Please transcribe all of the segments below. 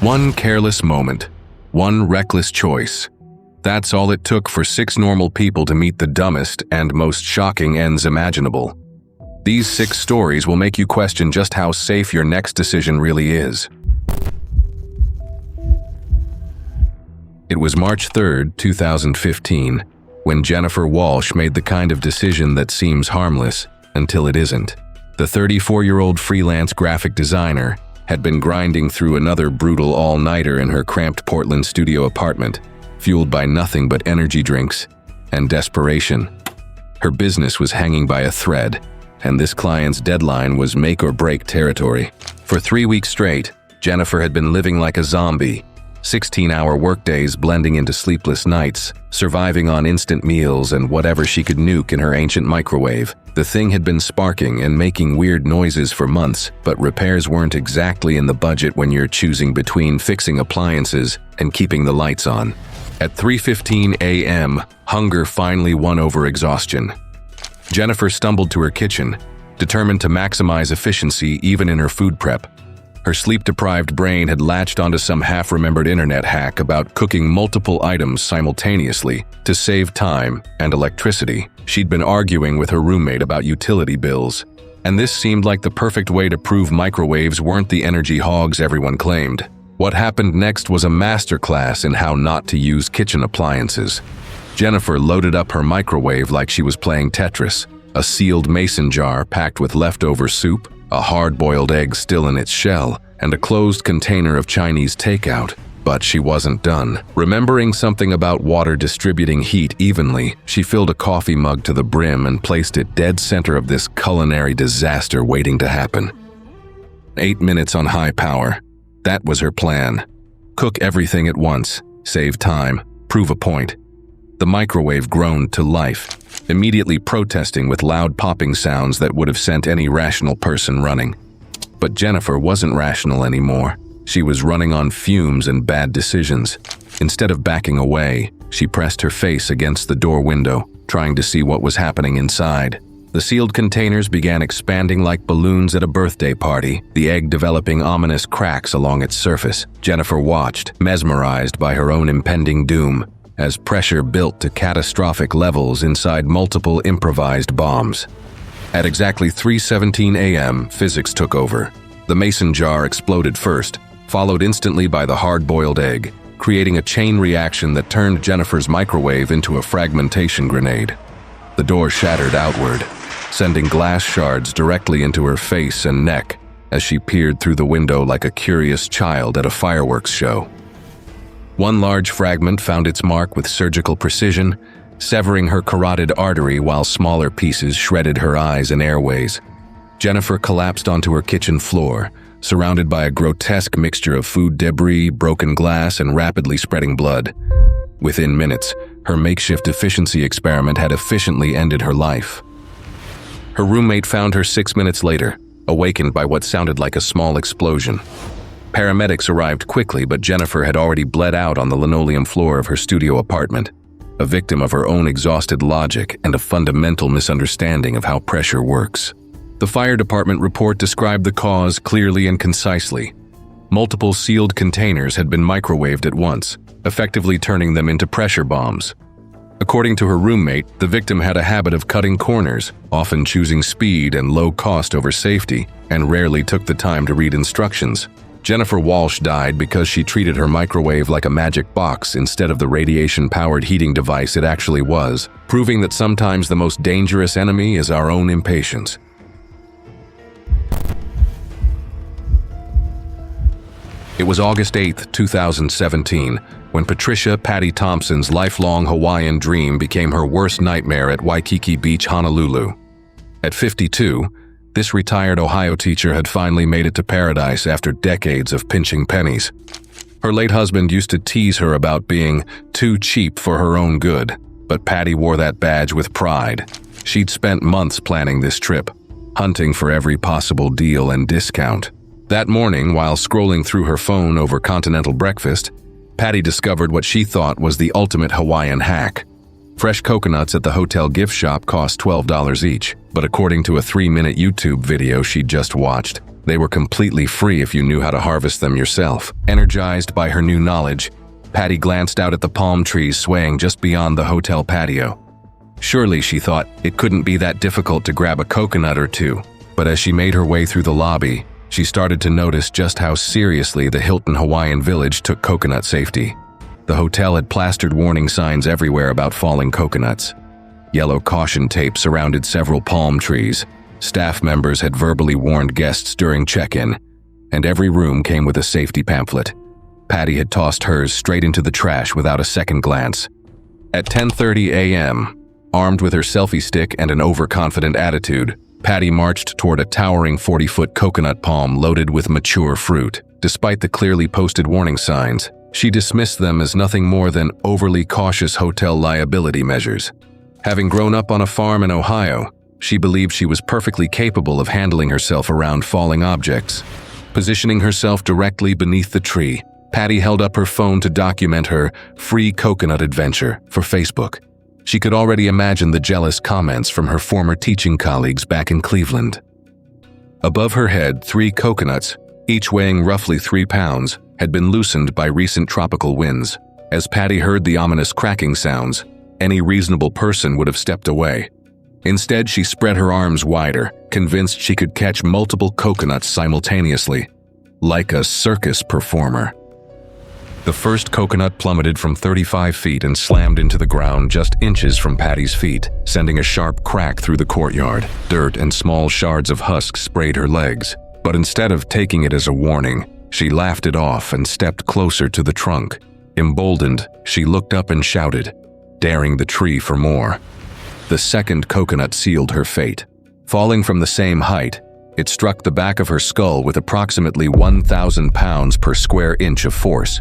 One careless moment, one reckless choice. That's all it took for 6 normal people to meet the dumbest and most shocking ends imaginable. These 6 stories will make you question just how safe your next decision really is. It was March 3rd, 2015, when Jennifer Walsh made the kind of decision that seems harmless until it isn't. The 34-year-old freelance graphic designer had been grinding through another brutal all-nighter in her cramped Portland studio apartment, fueled by nothing but energy drinks and desperation. Her business was hanging by a thread, and this client's deadline was make-or-break territory. For 3 weeks straight, Jennifer had been living like a zombie, 16-hour workdays blending into sleepless nights, surviving on instant meals and whatever she could nuke in her ancient microwave. The thing had been sparking and making weird noises for months, but repairs weren't exactly in the budget when you're choosing between fixing appliances and keeping the lights on. At 3:15 a.m., hunger finally won over exhaustion. Jennifer stumbled to her kitchen, determined to maximize efficiency even in her food prep. Her sleep-deprived brain had latched onto some half-remembered internet hack about cooking multiple items simultaneously to save time and electricity. She'd been arguing with her roommate about utility bills, and this seemed like the perfect way to prove microwaves weren't the energy hogs everyone claimed. What happened next was a masterclass in how not to use kitchen appliances. Jennifer loaded up her microwave like she was playing Tetris, a sealed mason jar packed with leftover soup, a hard-boiled egg still in its shell, and a closed container of Chinese takeout. But she wasn't done. Remembering something about water distributing heat evenly, she filled a coffee mug to the brim and placed it dead center of this culinary disaster waiting to happen. 8 minutes on high power. That was her plan. Cook everything at once, save time, prove a point. The microwave groaned to life, immediately protesting with loud popping sounds that would have sent any rational person running. But Jennifer wasn't rational anymore. She was running on fumes and bad decisions. Instead of backing away, she pressed her face against the door window, trying to see what was happening inside. The sealed containers began expanding like balloons at a birthday party, the egg developing ominous cracks along its surface. Jennifer watched, mesmerized by her own impending doom, as pressure built to catastrophic levels inside multiple improvised bombs. At exactly 3:17 a.m., physics took over. The mason jar exploded first, followed instantly by the hard-boiled egg, creating a chain reaction that turned Jennifer's microwave into a fragmentation grenade. The door shattered outward, sending glass shards directly into her face and neck as she peered through the window like a curious child at a fireworks show. One large fragment found its mark with surgical precision, severing her carotid artery while smaller pieces shredded her eyes and airways. Jennifer collapsed onto her kitchen floor, surrounded by a grotesque mixture of food debris, broken glass, and rapidly spreading blood. Within minutes, her makeshift efficiency experiment had efficiently ended her life. Her roommate found her 6 minutes later, awakened by what sounded like a small explosion. Paramedics arrived quickly, but Jennifer had already bled out on the linoleum floor of her studio apartment, a victim of her own exhausted logic and a fundamental misunderstanding of how pressure works. The fire department report described the cause clearly and concisely. Multiple sealed containers had been microwaved at once, effectively turning them into pressure bombs. According to her roommate, the victim had a habit of cutting corners, often choosing speed and low cost over safety, and rarely took the time to read instructions. Jennifer Walsh died because she treated her microwave like a magic box instead of the radiation-powered heating device it actually was, proving that sometimes the most dangerous enemy is our own impatience. It was August 8, 2017, when Patricia Patty Thompson's lifelong Hawaiian dream became her worst nightmare at Waikiki Beach, Honolulu. At 52, this retired Ohio teacher had finally made it to paradise after decades of pinching pennies. Her late husband used to tease her about being too cheap for her own good, but Patty wore that badge with pride. She'd spent months planning this trip, hunting for every possible deal and discount. That morning, while scrolling through her phone over continental breakfast, Patty discovered what she thought was the ultimate Hawaiian hack. Fresh coconuts at the hotel gift shop cost $12 each, but according to a 3-minute YouTube video she'd just watched, They were completely free if you knew how to harvest them yourself. Energized by her new knowledge, Patty glanced out at the palm trees swaying just beyond the hotel patio. Surely, she thought, it couldn't be that difficult to grab a coconut or two. But as she made her way through the lobby, she started to notice just how seriously the Hilton Hawaiian Village took coconut safety. The hotel had plastered warning signs everywhere about falling coconuts. Yellow caution tape surrounded several palm trees. Staff members had verbally warned guests during check-in, and every room came with a safety pamphlet. Patty had tossed hers straight into the trash without a second glance. At 10:30 a.m., armed with her selfie stick and an overconfident attitude, Patty marched toward a towering 40-foot coconut palm loaded with mature fruit. Despite the clearly posted warning signs, she dismissed them as nothing more than overly cautious hotel liability measures. Having grown up on a farm in Ohio, she believed she was perfectly capable of handling herself around falling objects. Positioning herself directly beneath the tree, Patty held up her phone to document her free coconut adventure for Facebook. She could already imagine the jealous comments from her former teaching colleagues back in Cleveland. Above her head, 3 coconuts, each weighing roughly 3 pounds, had been loosened by recent tropical winds. As Patty heard the ominous cracking sounds, any reasonable person would have stepped away. Instead, she spread her arms wider, convinced she could catch multiple coconuts simultaneously, like a circus performer. The first coconut plummeted from 35 feet and slammed into the ground just inches from Patty's feet, sending a sharp crack through the courtyard. Dirt and small shards of husk sprayed her legs, but instead of taking it as a warning, she laughed it off and stepped closer to the trunk. Emboldened, she looked up and shouted, daring the tree for more. The second coconut sealed her fate. Falling from the same height, it struck the back of her skull with approximately 1,000 pounds per square inch of force.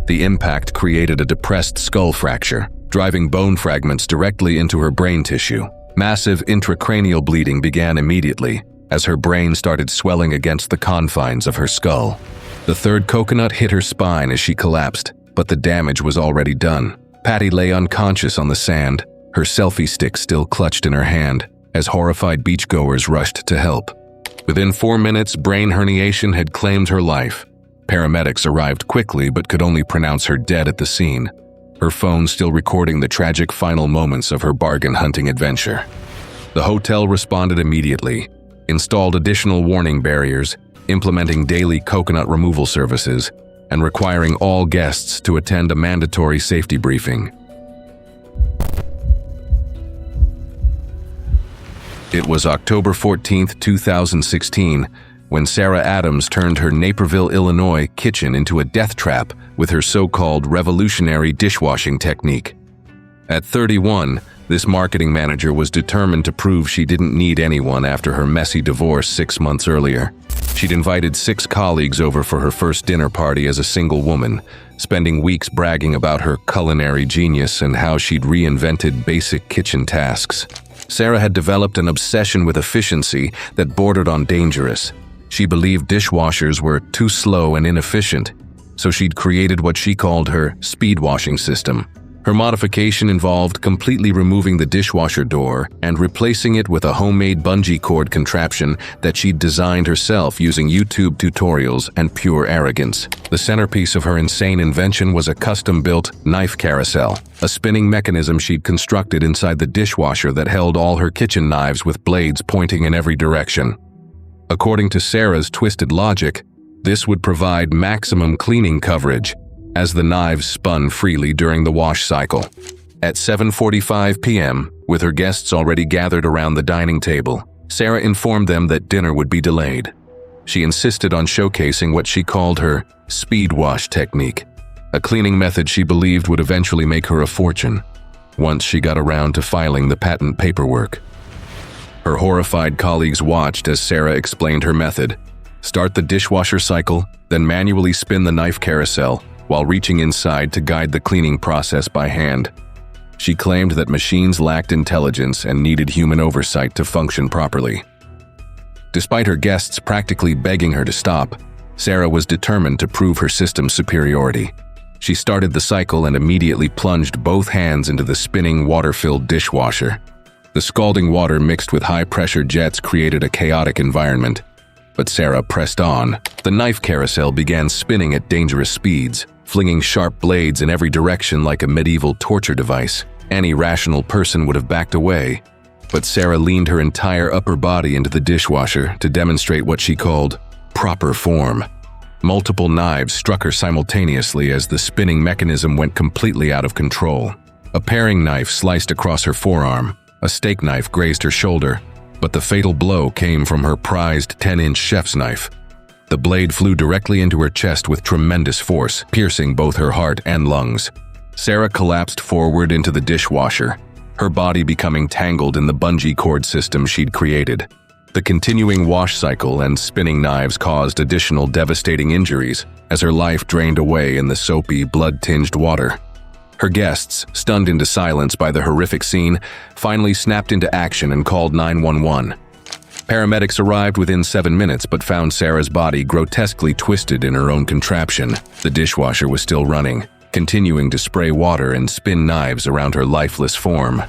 The impact created a depressed skull fracture, driving bone fragments directly into her brain tissue. Massive intracranial bleeding began immediately, as her brain started swelling against the confines of her skull. The third coconut hit her spine as she collapsed, but the damage was already done. Patty lay unconscious on the sand, her selfie stick still clutched in her hand, as horrified beachgoers rushed to help. Within 4 minutes, brain herniation had claimed her life. Paramedics arrived quickly but could only pronounce her dead at the scene, her phone still recording the tragic final moments of her bargain hunting adventure. The hotel responded immediately, installed additional warning barriers, implementing daily coconut removal services, and requiring all guests to attend a mandatory safety briefing. It was October 14, 2016, when Sarah Adams turned her Naperville, Illinois kitchen into a death trap with her so-called revolutionary dishwashing technique. At 31, this marketing manager was determined to prove she didn't need anyone after her messy divorce 6 months earlier. She'd invited 6 colleagues over for her first dinner party as a single woman, spending weeks bragging about her culinary genius and how she'd reinvented basic kitchen tasks. Sarah had developed an obsession with efficiency that bordered on dangerous. She believed dishwashers were too slow and inefficient, so she'd created what she called her speed washing system. Her modification involved completely removing the dishwasher door and replacing it with a homemade bungee cord contraption that she'd designed herself using YouTube tutorials and pure arrogance. The centerpiece of her insane invention was a custom-built knife carousel, a spinning mechanism she'd constructed inside the dishwasher that held all her kitchen knives with blades pointing in every direction. According to Sarah's twisted logic, this would provide maximum cleaning coverage, as the knives spun freely during the wash cycle. At 7:45 p.m., with her guests already gathered around the dining table, Sarah informed them that dinner would be delayed. She insisted on showcasing what she called her speed wash technique, a cleaning method she believed would eventually make her a fortune, once she got around to filing the patent paperwork. Her horrified colleagues watched as Sarah explained her method. Start the dishwasher cycle, then manually spin the knife carousel, while reaching inside to guide the cleaning process by hand. She claimed that machines lacked intelligence and needed human oversight to function properly. Despite her guests practically begging her to stop, Sarah was determined to prove her system's superiority. She started the cycle and immediately plunged both hands into the spinning, water-filled dishwasher. The scalding water mixed with high-pressure jets created a chaotic environment. But Sarah pressed on. The knife carousel began spinning at dangerous speeds, flinging sharp blades in every direction like a medieval torture device. Any rational person would have backed away, but Sarah leaned her entire upper body into the dishwasher to demonstrate what she called proper form. Multiple knives struck her simultaneously as the spinning mechanism went completely out of control. A paring knife sliced across her forearm, a steak knife grazed her shoulder, but the fatal blow came from her prized 10-inch chef's knife. The blade flew directly into her chest with tremendous force, piercing both her heart and lungs. Sarah collapsed forward into the dishwasher, her body becoming tangled in the bungee cord system she'd created. The continuing wash cycle and spinning knives caused additional devastating injuries as her life drained away in the soapy, blood-tinged water. Her guests, stunned into silence by the horrific scene, finally snapped into action and called 911. Paramedics arrived within 7 minutes but found Sarah's body grotesquely twisted in her own contraption. The dishwasher was still running, continuing to spray water and spin knives around her lifeless form.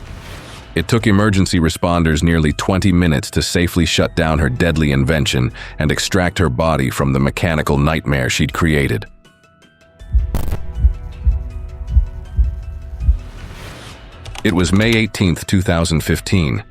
It took emergency responders nearly 20 minutes to safely shut down her deadly invention and extract her body from the mechanical nightmare she'd created. It was May 18, 2015,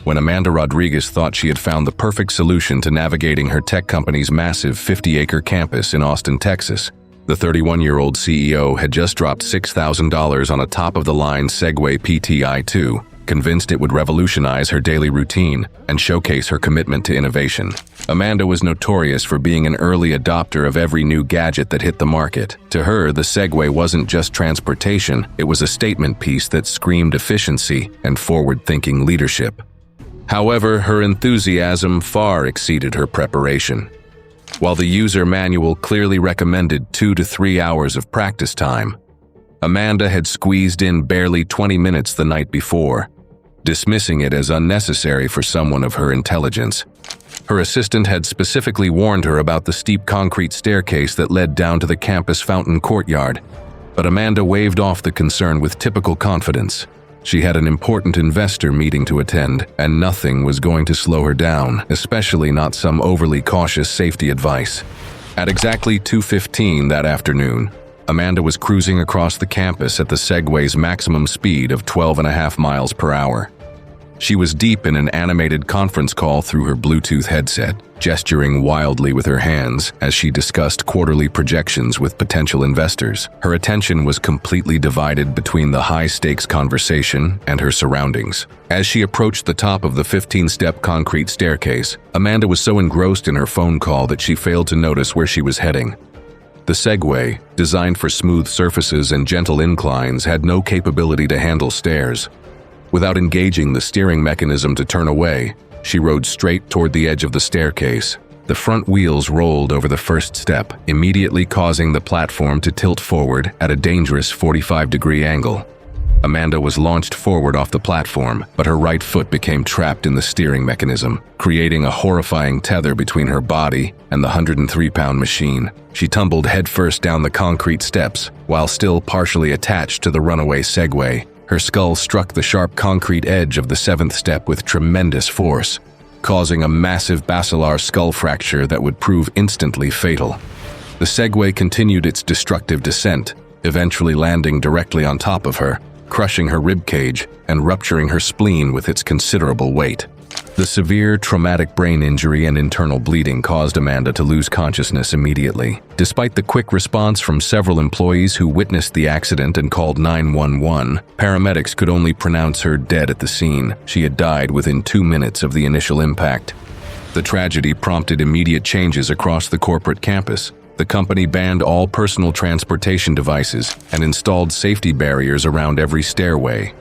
when Amanda Rodriguez thought she had found the perfect solution to navigating her tech company's massive 50-acre campus in Austin, Texas. The 31-year-old CEO had just dropped $6,000 on a top-of-the-line Segway PTi2, convinced it would revolutionize her daily routine and showcase her commitment to innovation. Amanda was notorious for being an early adopter of every new gadget that hit the market. To her, the Segway wasn't just transportation, it was a statement piece that screamed efficiency and forward-thinking leadership. However, her enthusiasm far exceeded her preparation. While the user manual clearly recommended 2 to 3 hours of practice time, Amanda had squeezed in barely 20 minutes the night before, dismissing it as unnecessary for someone of her intelligence. Her assistant had specifically warned her about the steep concrete staircase that led down to the campus fountain courtyard, but Amanda waved off the concern with typical confidence. She had an important investor meeting to attend, and nothing was going to slow her down, especially not some overly cautious safety advice. At exactly 2:15 that afternoon, Amanda was cruising across the campus at the Segway's maximum speed of 12.5 miles per hour. She was deep in an animated conference call through her Bluetooth headset, gesturing wildly with her hands as she discussed quarterly projections with potential investors. Her attention was completely divided between the high-stakes conversation and her surroundings. As she approached the top of the 15-step concrete staircase, Amanda was so engrossed in her phone call that she failed to notice where she was heading. The Segway, designed for smooth surfaces and gentle inclines, had no capability to handle stairs. Without engaging the steering mechanism to turn away, she rode straight toward the edge of the staircase. The front wheels rolled over the first step, immediately causing the platform to tilt forward at a dangerous 45-degree angle. Amanda was launched forward off the platform, but her right foot became trapped in the steering mechanism, creating a horrifying tether between her body and the 103-pound machine. She tumbled headfirst down the concrete steps, while still partially attached to the runaway Segway. Her skull struck the sharp concrete edge of the 7th step with tremendous force, causing a massive basilar skull fracture that would prove instantly fatal. The Segway continued its destructive descent, eventually landing directly on top of her, crushing her ribcage and rupturing her spleen with its considerable weight. The severe traumatic brain injury and internal bleeding caused Amanda to lose consciousness immediately. Despite the quick response from several employees who witnessed the accident and called 911, paramedics could only pronounce her dead at the scene. She had died within 2 minutes of the initial impact. The tragedy prompted immediate changes across the corporate campus. The company banned all personal transportation devices and installed safety barriers around every stairway.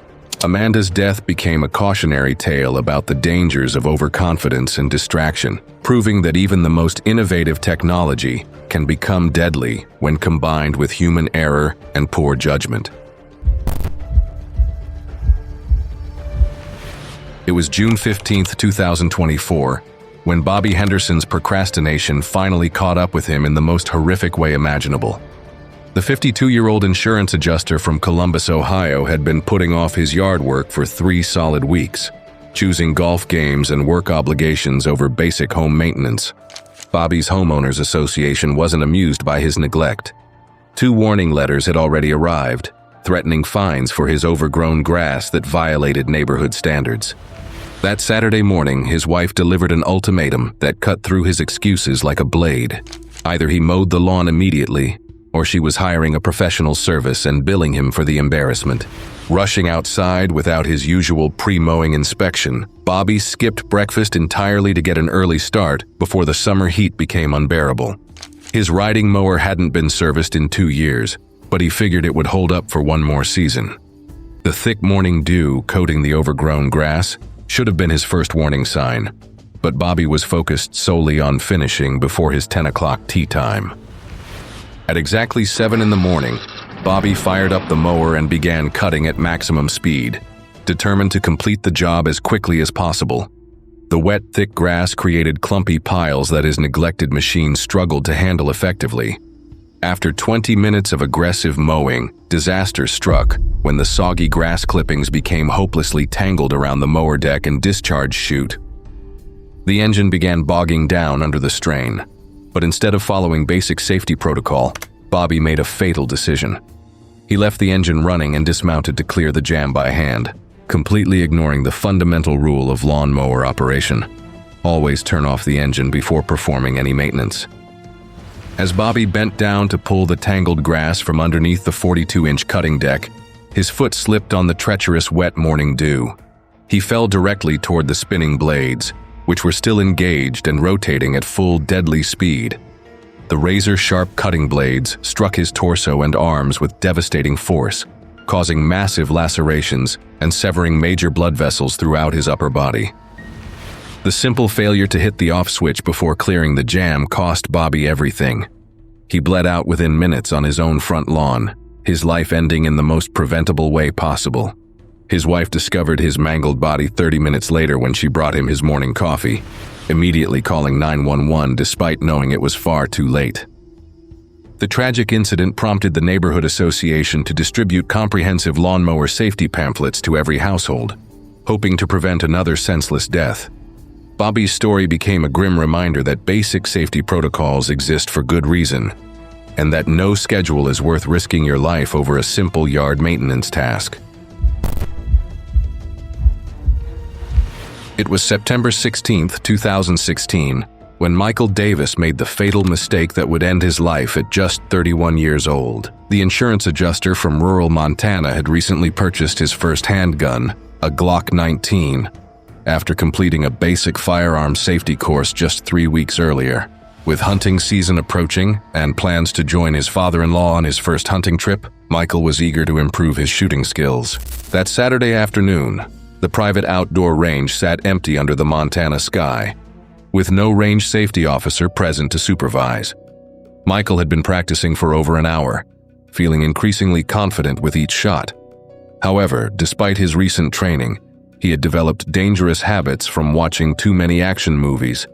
Amanda's death became a cautionary tale about the dangers of overconfidence and distraction, proving that even the most innovative technology can become deadly when combined with human error and poor judgment. It was June 15, 2024, when Bobby Henderson's procrastination finally caught up with him in the most horrific way imaginable. The 52-year-old insurance adjuster from Columbus, Ohio, had been putting off his yard work for 3 solid weeks, choosing golf games and work obligations over basic home maintenance. Bobby's homeowners association wasn't amused by his neglect. 2 warning letters had already arrived, threatening fines for his overgrown grass that violated neighborhood standards. That Saturday morning, his wife delivered an ultimatum that cut through his excuses like a blade. Either he mowed the lawn immediately, or she was hiring a professional service and billing him for the embarrassment. Rushing outside without his usual pre-mowing inspection, Bobby skipped breakfast entirely to get an early start before the summer heat became unbearable. His riding mower hadn't been serviced in 2 years, but he figured it would hold up for one more season. The thick morning dew coating the overgrown grass should have been his first warning sign, but Bobby was focused solely on finishing before his 10 o'clock tea time. At exactly 7 in the morning, Bobby fired up the mower and began cutting at maximum speed, determined to complete the job as quickly as possible. The wet, thick grass created clumpy piles that his neglected machine struggled to handle effectively. After 20 minutes of aggressive mowing, disaster struck when the soggy grass clippings became hopelessly tangled around the mower deck and discharge chute. The engine began bogging down under the strain, but instead of following basic safety protocol, Bobby made a fatal decision. He left the engine running and dismounted to clear the jam by hand, completely ignoring the fundamental rule of lawn mower operation: always turn off the engine before performing any maintenance. As Bobby bent down to pull the tangled grass from underneath the 42-inch cutting deck, his foot slipped on the treacherous wet morning dew. He fell directly toward the spinning blades, which were still engaged and rotating at full deadly speed. The razor-sharp cutting blades struck his torso and arms with devastating force, causing massive lacerations and severing major blood vessels throughout his upper body. The simple failure to hit the off switch before clearing the jam cost Bobby everything. He bled out within minutes on his own front lawn, his life ending in the most preventable way possible. His wife discovered his mangled body 30 minutes later when she brought him his morning coffee, immediately calling 911 despite knowing it was far too late. The tragic incident prompted the neighborhood association to distribute comprehensive lawnmower safety pamphlets to every household, hoping to prevent another senseless death. Bobby's story became a grim reminder that basic safety protocols exist for good reason, and that no schedule is worth risking your life over a simple yard maintenance task. It was September 16, 2016, when Michael Davis made the fatal mistake that would end his life at just 31 years old. The insurance adjuster from rural Montana had recently purchased his first handgun, a Glock 19, after completing a basic firearm safety course just 3 weeks earlier. With hunting season approaching and plans to join his father-in-law on his first hunting trip, Michael was eager to improve his shooting skills. That Saturday afternoon, the private outdoor range sat empty under the Montana sky, with no range safety officer present to supervise. Michael had been practicing for over an hour, feeling increasingly confident with each shot. However, despite his recent training, he had developed dangerous habits from watching too many action movies,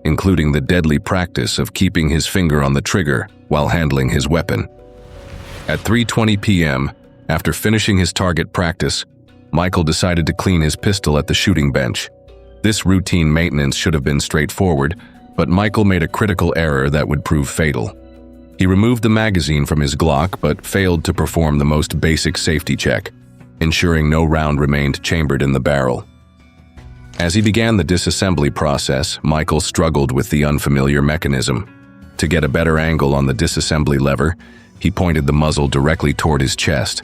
including the deadly practice of keeping his finger on the trigger while handling his weapon. At 3:20 p.m., after finishing his target practice, Michael decided to clean his pistol at the shooting bench. This routine maintenance should have been straightforward, but Michael made a critical error that would prove fatal. He removed the magazine from his Glock but failed to perform the most basic safety check, ensuring no round remained chambered in the barrel. As he began the disassembly process, Michael struggled with the unfamiliar mechanism. To get a better angle on the disassembly lever, he pointed the muzzle directly toward his chest.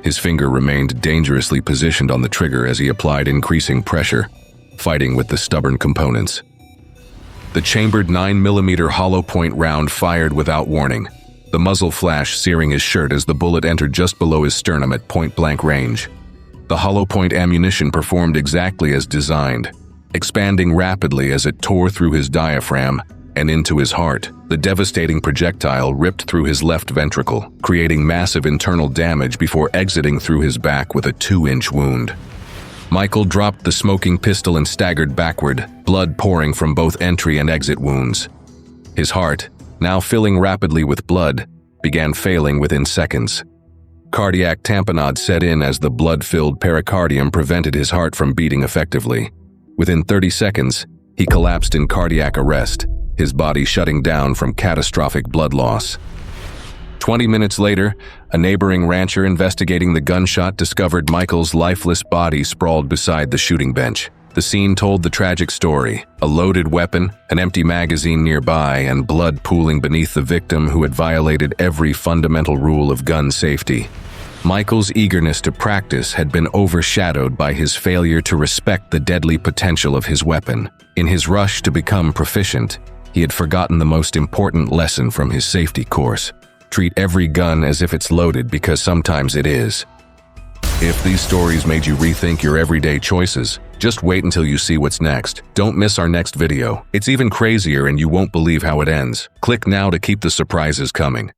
His finger remained dangerously positioned on the trigger as he applied increasing pressure, fighting with the stubborn components. The chambered 9mm hollow point round fired without warning, the muzzle flash searing his shirt as the bullet entered just below his sternum at point-blank range. The hollow point ammunition performed exactly as designed, expanding rapidly as it tore through his diaphragm and into his heart. The devastating projectile ripped through his left ventricle, creating massive internal damage before exiting through his back with a 2-inch wound. Michael dropped the smoking pistol and staggered backward, blood pouring from both entry and exit wounds. His heart, now filling rapidly with blood, began failing within seconds. Cardiac tamponade set in as the blood-filled pericardium prevented his heart from beating effectively. Within 30 seconds, he collapsed in cardiac arrest, his body shutting down from catastrophic blood loss. 20 minutes later, a neighboring rancher investigating the gunshot discovered Michael's lifeless body sprawled beside the shooting bench. The scene told the tragic story: a loaded weapon, an empty magazine nearby, and blood pooling beneath the victim who had violated every fundamental rule of gun safety. Michael's eagerness to practice had been overshadowed by his failure to respect the deadly potential of his weapon. In his rush to become proficient, he had forgotten the most important lesson from his safety course: treat every gun as if it's loaded, because sometimes it is. If these stories made you rethink your everyday choices, just wait until you see what's next. Don't miss our next video. It's even crazier and you won't believe how it ends. Click now to keep the surprises coming.